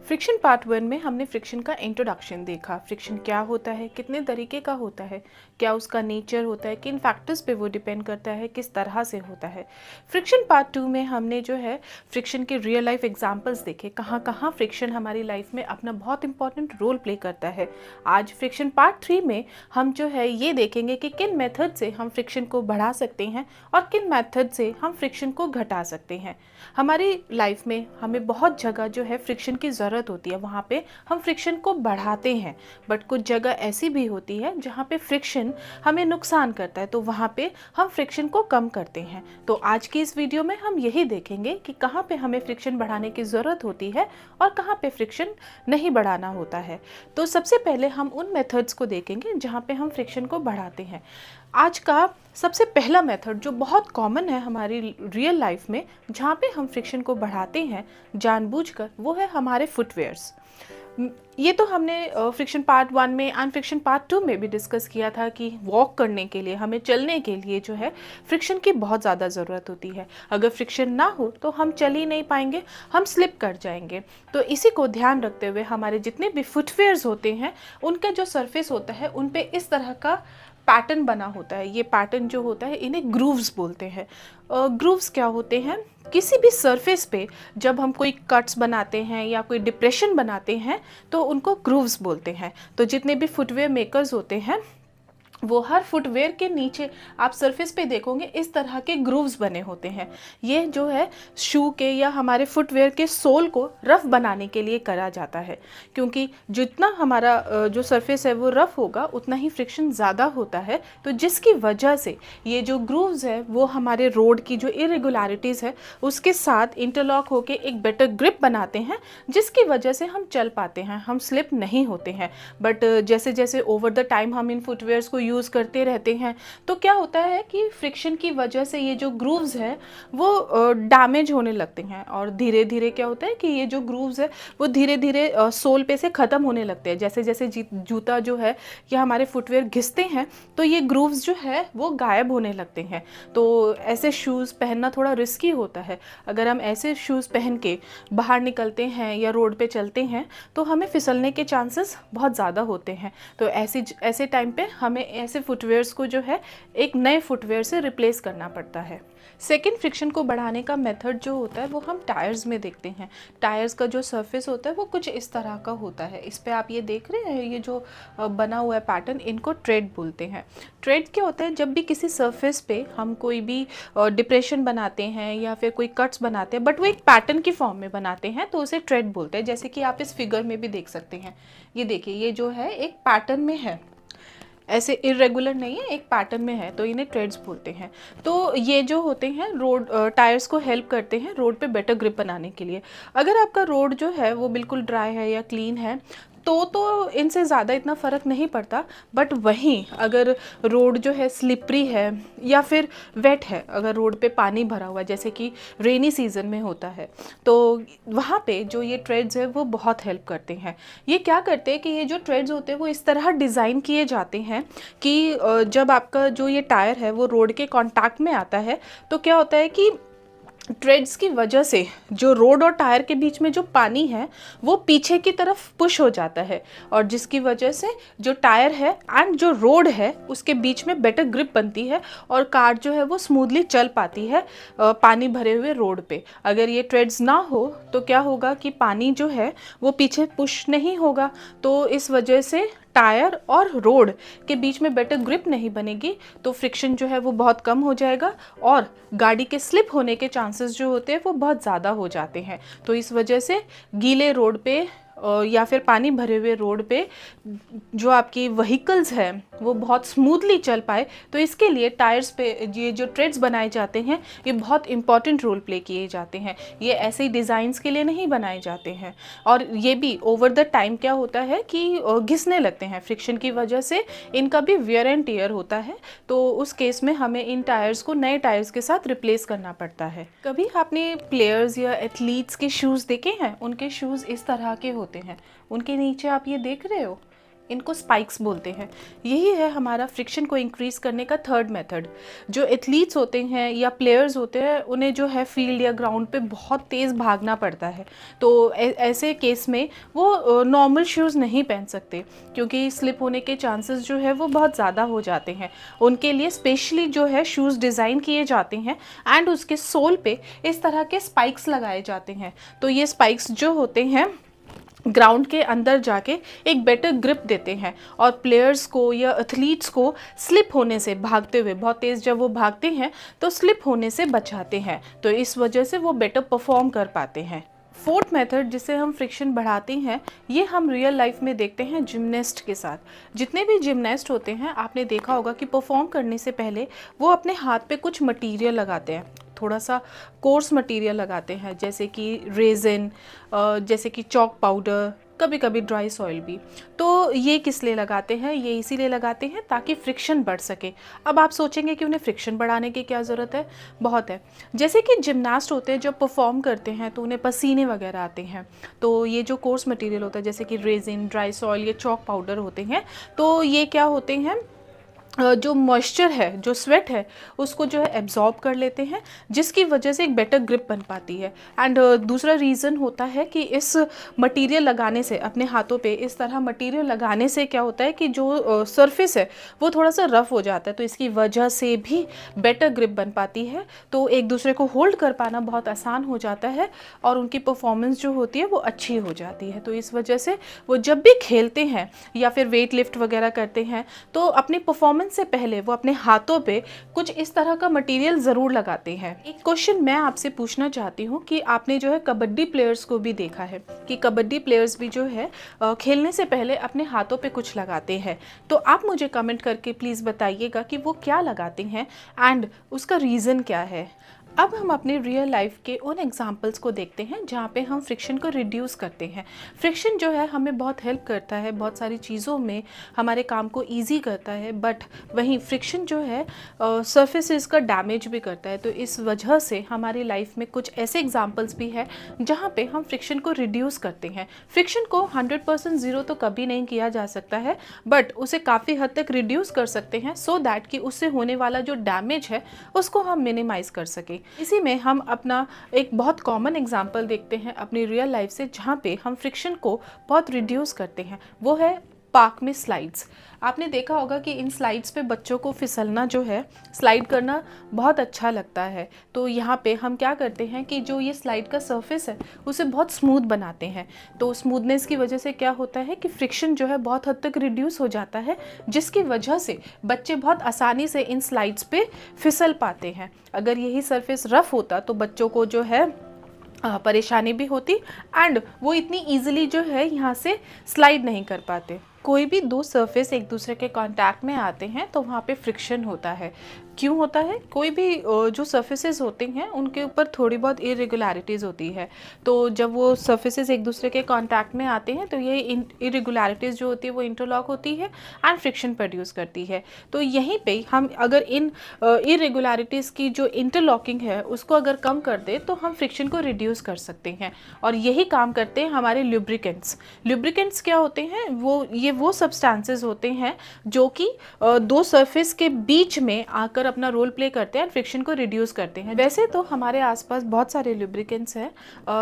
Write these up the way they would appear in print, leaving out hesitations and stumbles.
Friction part 1 में हमने friction का इंट्रोडक्शन देखा। फ्रिक्शन क्या होता है, कितने तरीके का होता है, क्या उसका नेचर होता है, किन फैक्टर्स पे वो डिपेंड करता है, किस तरह से होता है। फ्रिक्शन पार्ट 2 में हमने जो है फ्रिक्शन के रियल लाइफ एग्जांपल्स देखे, कहाँ कहाँ फ्रिक्शन हमारी लाइफ में अपना बहुत इंपॉर्टेंट रोल प्ले करता है। आज फ्रिक्शन पार्ट 3 में हम जो है ये देखेंगे कि किन मेथड से हम फ्रिक्शन को बढ़ा सकते हैं और किन मेथड से हम फ्रिक्शन को घटा सकते हैं। हमारी लाइफ में हमें बहुत जगह जो है फ्रिक्शन की ज़रूरत होती है, वहाँ पे हम फ्रिक्शन को बढ़ाते हैं। बट कुछ जगह ऐसी भी होती है जहाँ पे फ्रिक्शन हमें नुकसान करता है, तो वहाँ पे हम फ्रिक्शन को कम करते हैं। तो आज की इस वीडियो में हम यही देखेंगे कि कहाँ पे हमें फ्रिक्शन बढ़ाने की ज़रूरत होती है और कहाँ पे फ्रिक्शन नहीं बढ़ाना होता है। तो सबसे पहले हम उन मेथड्स को देखेंगे जहाँ पे हम फ्रिक्शन को बढ़ाते हैं। आज का सबसे पहला मेथड जो बहुत कॉमन है हमारी रियल लाइफ में, जहाँ पे हम फ्रिक्शन को बढ़ाते हैं जानबूझकर, वो है हमारे फुटवेयर्स। ये तो हमने फ्रिक्शन पार्ट 1 में एंड फ्रिक्शन पार्ट 2 में भी डिस्कस किया था कि वॉक करने के लिए, हमें चलने के लिए जो है फ्रिक्शन की बहुत ज़्यादा ज़रूरत होती है। अगर फ्रिक्शन ना हो तो हम चल ही नहीं पाएंगे, हम स्लिप कर जाएंगे। तो इसी को ध्यान रखते हुए हमारे जितने भी फुटवेयर्स होते हैं उनका जो सरफेस होता है उन पे इस तरह का पैटर्न बना होता है। ये पैटर्न जो होता है इन्हें ग्रूव्स बोलते हैं। ग्रूव्स क्या होते हैं? किसी भी सरफेस पे जब हम कोई कट्स बनाते हैं या कोई डिप्रेशन बनाते हैं तो उनको ग्रूव्स बोलते हैं। तो जितने भी फुटवेयर मेकर्स होते हैं वो हर फुटवेयर के नीचे आप सरफेस पे देखोगे इस तरह के ग्रूव्स बने होते हैं। ये जो है शू के या हमारे फुटवेयर के सोल को रफ़ बनाने के लिए करा जाता है, क्योंकि जितना हमारा जो सरफेस है वो रफ़ होगा उतना ही फ्रिक्शन ज़्यादा होता है। तो जिसकी वजह से ये जो ग्रूव्स है वो हमारे रोड की जो इरेगुलरिटीज़ है उसके साथ इंटरलॉक होके एक बेटर ग्रिप बनाते हैं, जिसकी वजह से हम चल पाते हैं, हम स्लिप नहीं होते हैं। बट जैसे जैसे ओवर द टाइम हम इन फुटवेयर्स को यूज़ करते रहते हैं तो क्या होता है कि फ्रिक्शन की वजह से ये जो ग्रूव्स हैं वो डैमेज होने लगते हैं, और धीरे धीरे क्या होता है कि ये जो ग्रूव्स है वो धीरे धीरे सोल पे से ख़त्म होने लगते हैं। जैसे जैसे जूता जो है या हमारे फुटवेयर घिसते हैं तो ये ग्रूव्स जो है वो गायब होने लगते हैं। तो ऐसे शूज़ पहनना थोड़ा रिस्की होता है। अगर हम ऐसे शूज़ पहन के बाहर निकलते हैं या रोड पे चलते हैं तो हमें फिसलने के चांसेस बहुत ज़्यादा होते हैं। तो ऐसे टाइम पे हमें ऐसे फुटवेयर्स को जो है एक नए फुटवेयर से रिप्लेस करना पड़ता है। सेकेंड फ्रिक्शन को बढ़ाने का मेथड जो होता है वो हम टायर्स में देखते हैं। टायर्स का जो सरफेस होता है वो कुछ इस तरह का होता है। इस पे आप ये देख रहे हैं, ये जो बना हुआ है पैटर्न, इनको ट्रेड बोलते हैं। ट्रेड क्या होता है? जब भी किसी सरफेस पे हम कोई भी डिप्रेशन बनाते हैं या फिर कोई कट्स बनाते हैं बट वो एक पैटर्न की फॉर्म में बनाते हैं तो उसे ट्रेड बोलते हैं। जैसे कि आप इस फिगर में भी देख सकते हैं, ये देखिए ये जो है एक पैटर्न में है, ऐसे इरेगुलर नहीं है, एक पैटर्न में है, तो इन्हें ट्रेड्स बोलते हैं। तो ये जो होते हैं रोड टायर्स को हेल्प करते हैं रोड पे बेटर ग्रिप बनाने के लिए। अगर आपका रोड जो है वो बिल्कुल ड्राई है या क्लीन है तो इनसे ज़्यादा इतना फ़र्क नहीं पड़ता। बट वहीं अगर रोड जो है स्लिपरी है या फिर वेट है, अगर रोड पे पानी भरा हुआ है जैसे कि रेनी सीज़न में होता है, तो वहाँ पे जो ये ट्रेड्स है वो बहुत हेल्प करते हैं। ये क्या करते हैं कि ये जो ट्रेड्स होते हैं वो इस तरह डिज़ाइन किए जाते हैं कि जब आपका जो ये टायर है वो रोड के कांटेक्ट में आता है तो क्या होता है कि ट्रेड्स की वजह से जो रोड और टायर के बीच में जो पानी है वो पीछे की तरफ पुश हो जाता है, और जिसकी वजह से जो टायर है एंड जो रोड है उसके बीच में बेटर ग्रिप बनती है और कार जो है वो स्मूथली चल पाती है पानी भरे हुए रोड पे। अगर ये ट्रेड्स ना हो तो क्या होगा कि पानी जो है वो पीछे पुश नहीं होगा, तो इस वजह से टायर और रोड के बीच में बेटर ग्रिप नहीं बनेगी, तो फ्रिक्शन जो है वो बहुत कम हो जाएगा और गाड़ी के स्लिप होने के चांसेस जो होते हैं वो बहुत ज़्यादा हो जाते हैं। तो इस वजह से गीले रोड पे या फिर पानी भरे हुए रोड पे जो आपकी व्हीकल्स है वो बहुत स्मूथली चल पाए, तो इसके लिए टायर्स पे ये जो ट्रेड्स बनाए जाते हैं ये बहुत इंपॉर्टेंट रोल प्ले किए जाते हैं। ये ऐसे ही डिज़ाइंस के लिए नहीं बनाए जाते हैं, और ये भी ओवर द टाइम क्या होता है कि घिसने लगते हैं फ्रिक्शन की वजह से, इनका भी वियर एंड टियर होता है। तो उस केस में हमें इन टायर्स को नए टायर्स के साथ रिप्लेस करना पड़ता है। कभी आपने प्लेयर्स या एथलीट्स के शूज़ देखे हैं? उनके शूज़ इस तरह के होते हैं, उनके नीचे आप ये देख रहे हो इनको स्पाइक्स बोलते हैं। यही है हमारा फ्रिक्शन को इंक्रीज़ करने का थर्ड मेथड। जो एथलीट्स होते हैं या प्लेयर्स होते हैं, उन्हें जो है फील्ड या ग्राउंड पे बहुत तेज़ भागना पड़ता है, तो ऐसे केस में वो नॉर्मल शूज़ नहीं पहन सकते, क्योंकि स्लिप होने के चांसेस जो है वो बहुत ज़्यादा हो जाते हैं। उनके लिए स्पेशली जो है शूज़ डिज़ाइन किए जाते हैं एंड उसके सोल पे इस तरह के स्पाइक्स लगाए जाते हैं। तो ये स्पाइक्स जो होते हैं ग्राउंड के अंदर जाके एक बेटर ग्रिप देते हैं और प्लेयर्स को या एथलीट्स को स्लिप होने से, भागते हुए बहुत तेज़ जब वो भागते हैं तो स्लिप होने से बचाते हैं, तो इस वजह से वो बेटर परफॉर्म कर पाते हैं। फोर्थ मेथड जिससे हम फ्रिक्शन बढ़ाते हैं, ये हम रियल लाइफ में देखते हैं जिमनास्ट के साथ। जितने भी जिमनास्ट होते हैं, आपने देखा होगा कि परफॉर्म करने से पहले वो अपने हाथ पे कुछ मटेरियल लगाते हैं, थोड़ा सा कोर्स मटेरियल लगाते हैं, जैसे कि रेजिन, जैसे कि चॉक पाउडर, कभी कभी ड्राई सॉइल भी। तो ये किस लिए लगाते हैं? ये इसीलिए लगाते हैं ताकि फ्रिक्शन बढ़ सके। अब आप सोचेंगे कि उन्हें फ्रिक्शन बढ़ाने की क्या ज़रूरत है? बहुत है। जैसे कि जिमनास्ट होते हैं, जब परफॉर्म करते हैं तो उन्हें पसीने वगैरह आते हैं, तो ये जो कोर्स मटेरियल होता है जैसे कि रेजिन, ड्राई सॉइल या चॉक पाउडर होते हैं, तो ये क्या होते हैं, जो मॉइस्चर है, जो स्वेट है, उसको जो है एब्जॉर्ब कर लेते हैं, जिसकी वजह से एक बेटर ग्रिप बन पाती है। एंड दूसरा रीज़न होता है कि इस मटेरियल लगाने से, अपने हाथों पे इस तरह मटेरियल लगाने से क्या होता है कि जो सरफेस है वो थोड़ा सा रफ़ हो जाता है, तो इसकी वजह से भी बेटर ग्रिप बन पाती है, तो एक दूसरे को होल्ड कर पाना बहुत आसान हो जाता है और उनकी परफॉर्मेंस जो होती है वो अच्छी हो जाती है। तो इस वजह से वो जब भी खेलते हैं या फिर वेट लिफ्ट वगैरह करते हैं, तो अपनी परफॉर्मेंस से पहले वो अपने हाथों पे कुछ इस तरह का मटेरियल ज़रूर लगाते हैं। एक क्वेश्चन मैं आपसे पूछना चाहती हूँ कि आपने जो है कबड्डी प्लेयर्स को भी देखा है कि कबड्डी प्लेयर्स भी जो है खेलने से पहले अपने हाथों पे कुछ लगाते हैं, तो आप मुझे कमेंट करके प्लीज़ बताइएगा कि वो क्या लगाते हैं एंड उसका रीज़न क्या है। अब हम अपने रियल लाइफ के उन एग्जाम्पल्स को देखते हैं जहाँ पे हम फ्रिक्शन को रिड्यूस करते हैं। फ्रिक्शन जो है हमें बहुत हेल्प करता है, बहुत सारी चीज़ों में हमारे काम को इजी करता है, बट वहीं फ्रिक्शन जो है सरफेसेस का डैमेज भी करता है। तो इस वजह से हमारी लाइफ में कुछ ऐसे एग्जाम्पल्स भी है जहाँ पे हम फ्रिक्शन को रिड्यूस करते हैं। फ्रिक्शन को 100% ज़ीरो तो कभी नहीं किया जा सकता है, बट उसे काफ़ी हद तक रिड्यूस कर सकते हैं सो दैट कि उससे होने वाला जो डैमेज है उसको हम मिनिमाइज़ कर सकें। इसी में हम अपना एक बहुत कॉमन एग्जांपल देखते हैं अपनी रियल लाइफ से, जहाँ पे हम फ्रिक्शन को बहुत रिड्यूस करते हैं। वो है पार्क में स्लाइड्स। आपने देखा होगा कि इन स्लाइड्स पे बच्चों को फिसलना, जो है स्लाइड करना बहुत अच्छा लगता है। तो यहाँ पे हम क्या करते हैं कि जो ये स्लाइड का सरफेस है उसे बहुत स्मूथ बनाते हैं। तो स्मूथनेस की वजह से क्या होता है कि फ्रिक्शन जो है बहुत हद तक रिड्यूस हो जाता है, जिसकी वजह से बच्चे बहुत आसानी से इन स्लाइड्स पे फिसल पाते हैं। अगर यही सरफेस रफ़ होता तो बच्चों को जो है परेशानी भी होती एंड वो इतनी इजीली जो है यहाँ से स्लाइड नहीं कर पाते। कोई भी दो सरफेस एक दूसरे के कांटेक्ट में आते हैं तो वहाँ पे फ्रिक्शन होता है। क्यों होता है? कोई भी जो सरफेसेस होते हैं उनके ऊपर थोड़ी बहुत इरेगुलरिटीज़ होती है, तो जब वो सरफेसेस एक दूसरे के कांटेक्ट में आते हैं तो ये इरेगुलरिटीज़ जो होती है वो इंटरलॉक होती है एंड फ्रिक्शन प्रोड्यूस करती है। तो यहीं पे हम अगर इन इरेगुलरिटीज़ की जो इंटरलॉकिंग है उसको अगर कम कर दे तो हम फ्रिक्शन को रिड्यूस कर सकते हैं। और यही काम करते हैं हमारे ल्यूब्रिकेंट्स। ल्यूब्रिकेंट्स क्या होते हैं? वो सब्सटेंसेस होते हैं जो कि दो सरफेस के बीच में आकर अपना रोल प्ले करते हैं, फ्रिक्शन को रिड्यूस करते हैं। वैसे तो हमारे आसपास बहुत सारे लुब्रिकेंट्स हैं,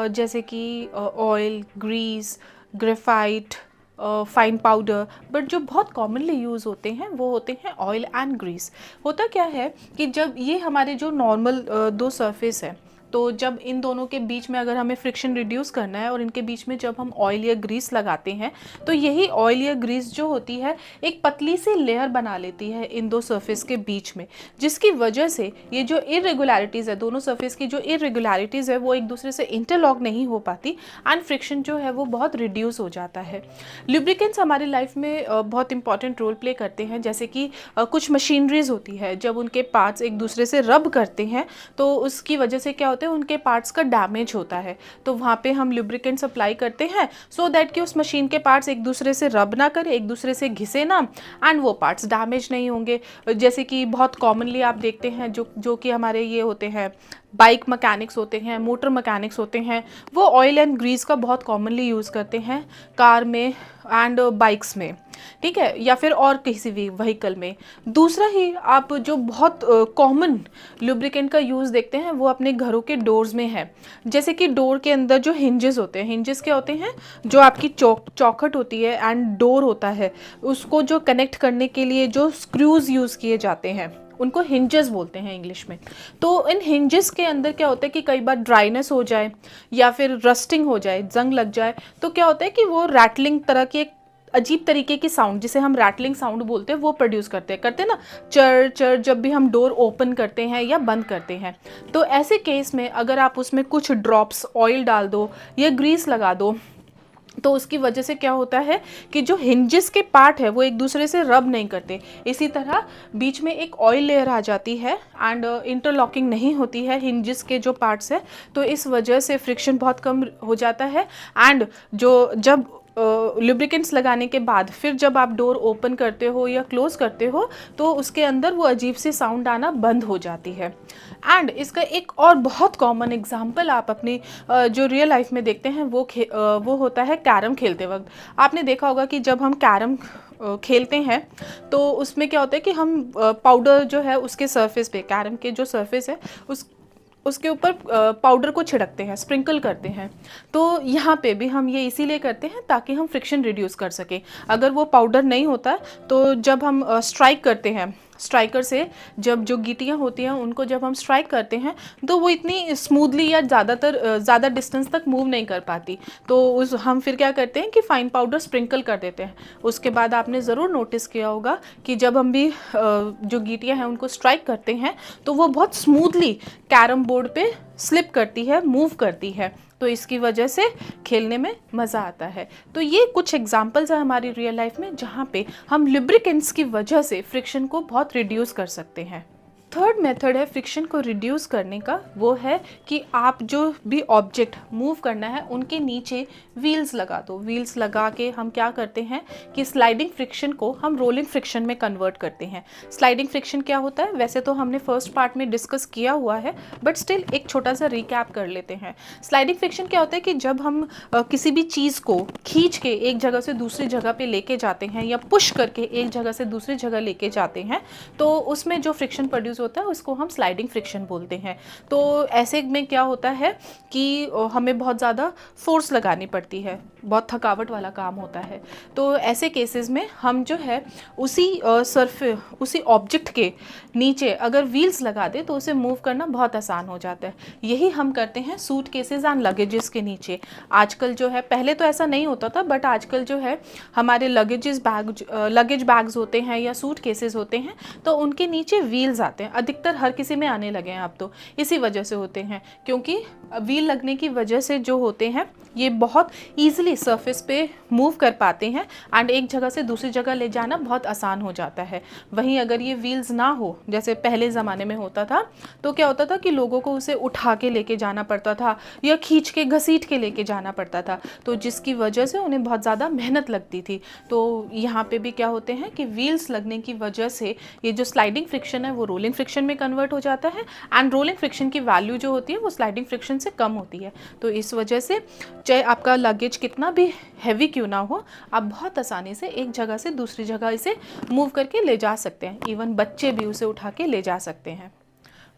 जैसे कि oil, grease, graphite, fine powder, but जो बहुत कॉमनली यूज़ होते हैं वो होते हैं ऑयल एंड ग्रीस। होता क्या है कि जब ये हमारे जो नॉर्मल दो सरफेस है, तो जब इन दोनों के बीच में अगर हमें फ्रिक्शन रिड्यूस करना है और इनके बीच में जब हम ऑयल या ग्रीस लगाते हैं तो यही ऑयल या ग्रीस जो होती है एक पतली सी लेयर बना लेती है इन दो सरफेस के बीच में, जिसकी वजह से ये जो इरेगुलरिटीज़ है, दोनों सरफेस की जो इरेगुलरिटीज़ है वो एक दूसरे से इंटरलॉक नहीं हो पाती एंड फ्रिक्शन जो है वो बहुत रिड्यूस हो जाता है। लुब्रिकेंट्स हमारी लाइफ में बहुत इंपॉर्टेंट रोल प्ले करते हैं, जैसे कि कुछ मशीनरीज होती है, जब उनके पार्ट्स एक दूसरे से रब करते हैं तो उसकी वजह से क्या होता है, उनके पार्ट्स का डैमेज होता है। तो वहाँ पे हम लुब्रिकेंट अप्लाई करते हैं सो दैट कि उस मशीन के पार्ट्स एक दूसरे से रब ना करे, एक दूसरे से घिसे ना एंड वो पार्ट्स डैमेज नहीं होंगे। जैसे कि बहुत कॉमनली आप देखते हैं जो कि हमारे ये होते हैं बाइक मैकेनिक्स होते हैं, मोटर मैकेनिक्स होते हैं, वो ऑयल एंड ग्रीस का बहुत कॉमनली यूज़ करते हैं कार में एंड बाइक्स में, ठीक है, या फिर और किसी भी व्हीकल में। दूसरा ही आप जो बहुत कॉमन लुब्रिकेंट का यूज़ देखते हैं वो अपने घरों के डोर्स में है। जैसे कि डोर के अंदर जो हिंजेस होते हैं, हिंजेस क्या होते हैं, जो आपकी चौखट होती है एंड डोर होता है, उसको जो कनेक्ट करने के लिए जो स्क्रूज यूज़ किए जाते हैं उनको हिंजेस बोलते हैं इंग्लिश में। तो इन हिंजेस के अंदर क्या होता है कि कई बार ड्राइनेस हो जाए या फिर रस्टिंग हो जाए, जंग लग जाए, तो क्या होता है कि वो रैटलिंग तरह की एक अजीब तरीके की साउंड, जिसे हम रैटलिंग साउंड बोलते हैं, वो प्रोड्यूस करते हैं ना, चर चर, जब भी हम डोर ओपन करते हैं या बंद करते हैं। तो ऐसे केस में अगर आप उसमें कुछ ड्रॉप्स ऑयल डाल दो या ग्रीस लगा दो, तो उसकी वजह से क्या होता है कि जो हिंजेस के पार्ट है वो एक दूसरे से रब नहीं करते, इसी तरह बीच में एक ऑयल लेयर आ जाती है एंड इंटरलॉकिंग नहीं होती है हिंजेस के जो पार्ट्स है, तो इस वजह से फ्रिक्शन बहुत कम हो जाता है। एंड जो जब लुब्रिकेंट्स लगाने के बाद फिर जब आप डोर ओपन करते हो या क्लोज करते हो तो उसके अंदर वो अजीब सी साउंड आना बंद हो जाती है। एंड इसका एक और बहुत कॉमन एग्जांपल आप अपनी जो रियल लाइफ में देखते हैं वो होता है कैरम खेलते वक्त। आपने देखा होगा कि जब हम कैरम खेलते हैं तो उसमें क्या होता है कि हम पाउडर जो है उसके सरफेस पे, कैरम के जो सरफेस है उसके ऊपर पाउडर को छिड़कते हैं, स्प्रिंकल करते हैं। तो यहाँ पे भी हम ये इसीलिए करते हैं ताकि हम फ्रिक्शन रिड्यूस कर सकें। अगर वो पाउडर नहीं होता तो जब हम स्ट्राइक करते हैं, स्ट्राइकर से जब जो गीटियाँ होती हैं उनको जब हम स्ट्राइक करते हैं तो वो इतनी स्मूथली या ज़्यादा डिस्टेंस तक मूव नहीं कर पाती, तो हम फिर क्या करते हैं कि फाइन पाउडर स्प्रिंकल कर देते हैं। उसके बाद आपने ज़रूर नोटिस किया होगा कि जब हम भी जो गीटियाँ हैं उनको स्ट्राइक करते हैं तो वो बहुत smoothly carrom board pay slip करती है, मूव करती है, तो इसकी वजह से खेलने में मज़ा आता है। तो ये कुछ एग्जांपल्स हैं हमारी रियल लाइफ में जहाँ पे हम लुब्रिकेंट्स की वजह से फ्रिक्शन को बहुत रिड्यूस कर सकते हैं। थर्ड मेथड है फ्रिक्शन को रिड्यूस करने का, वो है कि आप जो भी ऑब्जेक्ट मूव करना है उनके नीचे व्हील्स लगा दो। व्हील्स लगा के हम क्या करते हैं कि स्लाइडिंग फ्रिक्शन को हम रोलिंग फ्रिक्शन में कन्वर्ट करते हैं। स्लाइडिंग फ्रिक्शन क्या होता है, वैसे तो हमने फर्स्ट पार्ट में डिस्कस किया हुआ है, बट स्टिल एक छोटा सा रिकैप कर लेते हैं। स्लाइडिंग फ्रिक्शन क्या होता है कि जब हम किसी भी चीज़ को खींच के एक जगह से दूसरी जगह पे लेके जाते हैं या पुश करके एक जगह से दूसरी जगह लेके जाते हैं, तो उसमें जो फ्रिक्शन प्रोड्यूस होता है उसको हम स्लाइडिंग फ्रिक्शन बोलते हैं। तो ऐसे में क्या होता है कि हमें बहुत ज़्यादा फोर्स लगानी पड़ती है, बहुत थकावट वाला काम होता है। तो ऐसे केसेस में हम जो है उसी ऑब्जेक्ट के नीचे अगर व्हील्स लगा दे तो उसे मूव करना बहुत आसान हो जाता है। यही हम करते हैं सूट केसेस एंड लगेजेस के नीचे। आजकल जो है, पहले तो ऐसा नहीं होता था, बट आजकल जो है हमारे लगेज बैग्स होते हैं या सूट केसेस होते हैं तो उनके नीचे व्हील्स आते हैं। अधिकतर हर किसी में आने लगे हैं अब तो, इसी वजह से होते हैं क्योंकि व्हील लगने की वजह से जो होते हैं ये बहुत ईजिली सरफेस पे मूव कर पाते हैं एंड एक जगह से दूसरी जगह ले जाना बहुत आसान हो जाता है। वहीं अगर ये व्हील्स ना हो, जैसे पहले ज़माने में होता था, तो क्या होता था कि लोगों को उसे उठा के लेके जाना पड़ता था या खींच के घसीट के लेके जाना पड़ता था, तो जिसकी वजह से उन्हें बहुत ज़्यादा मेहनत लगती थी। तो यहाँ पे भी क्या होते हैं कि व्हील्स लगने की वजह से ये जो स्लाइडिंग फ्रिक्शन है वो रोलिंग फ्रिक्शन में कन्वर्ट हो जाता है एंड रोलिंग फ्रिक्शन की वैल्यू जो होती है वो स्लाइडिंग फ्रिक्शन से कम होती है। तो इस वजह से चाहे आपका लगेज कितना भी हैवी क्यों ना हो, आप बहुत आसानी से एक जगह से दूसरी जगह इसे मूव करके ले जा सकते हैं। इवन बच्चे भी उसे उठा के ले जा सकते हैं।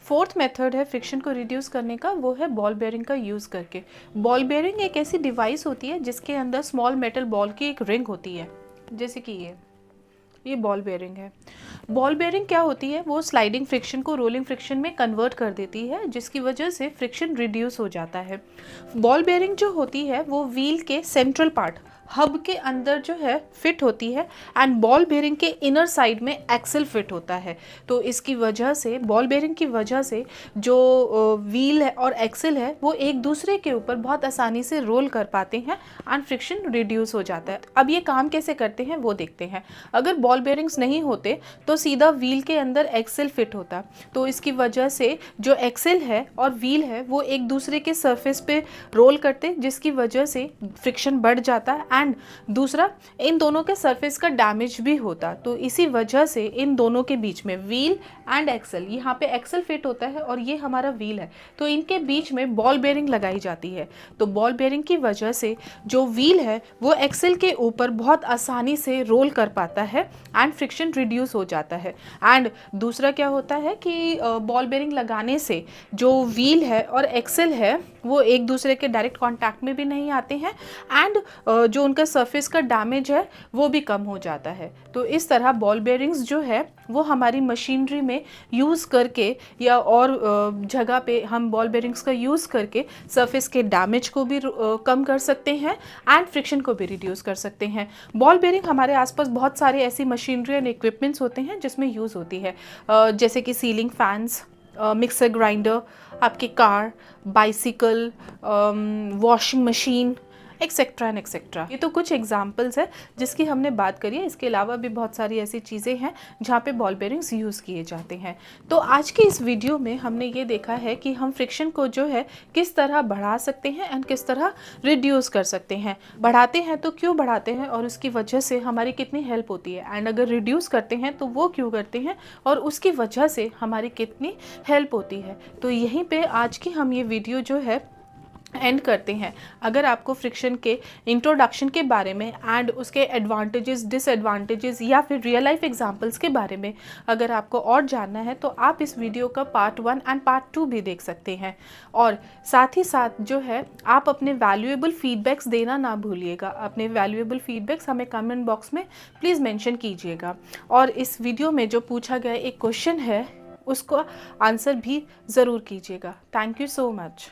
फोर्थ मेथड है फ्रिक्शन को रिड्यूस करने का, वो है बॉल बेयरिंग का यूज़ करके। बॉल बेयरिंग एक ऐसी डिवाइस होती है जिसके अंदर स्मॉल मेटल बॉल की एक रिंग होती है, जैसे कि ये बॉल बेयरिंग है। बॉल बेयरिंग क्या होती है, वो स्लाइडिंग फ्रिक्शन को रोलिंग फ्रिक्शन में कन्वर्ट कर देती है, जिसकी वजह से फ्रिक्शन रिड्यूस हो जाता है। बॉल बेयरिंग जो होती है वो व्हील के सेंट्रल पार्ट, हब के अंदर जो है फिट होती है एंड बॉल बेयरिंग के इनर साइड में एक्सल फिट होता है। तो इसकी वजह से, बॉल बेयरिंग की वजह से जो व्हील है और एक्सल है वो एक दूसरे के ऊपर बहुत आसानी से रोल कर पाते हैं एंड फ्रिक्शन रिड्यूस हो जाता है। अब ये काम कैसे करते हैं वो देखते हैं। अगर बॉल बॉल बेयरिंग्स नहीं होते तो सीधा व्हील के अंदर एक्सेल फिट होता। तो इसकी वजह से जो एक्सेल है और व्हील है वो एक दूसरे के सरफेस पे रोल करते, जिसकी वजह से फ्रिक्शन बढ़ जाता एंड दूसरा इन दोनों के सरफेस का डैमेज भी होता। तो इसी वजह से इन दोनों के बीच में व्हील एंड एक्सेल, यहाँ पे एक्सेल फिट होता है और ये हमारा व्हील है, तो इनके बीच में बॉल बेयरिंग लगाई जाती है। तो बॉल बेयरिंग की वजह से जो व्हील है वो एक्सेल के ऊपर बहुत आसानी से रोल कर पाता है एंड फ्रिक्शन रिड्यूस हो जाता है। एंड दूसरा क्या होता है कि बॉल बेयरिंग लगाने से जो व्हील है और एक्सेल है वो एक दूसरे के डायरेक्ट कांटेक्ट में भी नहीं आते हैं एंड जो उनका सरफेस का डैमेज है वो भी कम हो जाता है। तो इस तरह बॉल बेयरिंग्स जो है वो हमारी मशीनरी में यूज़ करके या और जगह पे हम बॉल बेयरिंग्स का यूज़ करके सरफेस के डैमेज को भी कम कर सकते हैं एंड फ्रिक्शन को भी रिड्यूस कर सकते हैं। बॉल बेयरिंग हमारे आसपास बहुत सारे ऐसी मशीनरी एंड इक्विपमेंट्स होते हैं जिसमें यूज़ होती है, जैसे कि सीलिंग फैंस, मिक्सर ग्राइंडर, आपकी car, bicycle, washing machine, etcetera and etcetera. ये तो कुछ एग्जाम्पल्स है जिसकी हमने बात करी है। इसके अलावा भी बहुत सारी ऐसी चीज़ें हैं जहाँ पे बॉल बेयरिंग्स यूज़ किए जाते हैं। तो आज की इस वीडियो में हमने ये देखा है कि हम फ्रिक्शन को जो है किस तरह बढ़ा सकते हैं एंड किस तरह रिड्यूस कर सकते हैं। बढ़ाते हैं तो क्यों बढ़ाते हैं और उसकी वजह से हमारी कितनी हेल्प होती है, एंड अगर रिड्यूस करते हैं तो वो क्यों करते हैं और उसकी वजह से हमारी कितनी हेल्प होती है। तो यहीं पर आज की हम ये वीडियो जो है एंड करते हैं। अगर आपको फ्रिक्शन के इंट्रोडक्शन के बारे में एंड उसके एडवांटेजेस, डिसएडवांटेजेस या फिर रियल लाइफ एग्जांपल्स के बारे में अगर आपको और जानना है तो आप इस वीडियो का पार्ट 1 एंड पार्ट 2 भी देख सकते हैं। और साथ ही साथ जो है आप अपने वैल्यूएबल फीडबैक्स देना ना भूलिएगा। अपने वैल्यूएबल फीडबैक्स हमें कमेंट बॉक्स में प्लीज़ मेंशन कीजिएगा। और इस वीडियो में जो पूछा गया एक क्वेश्चन है उसको आंसर भी ज़रूर कीजिएगा। Thank you so much.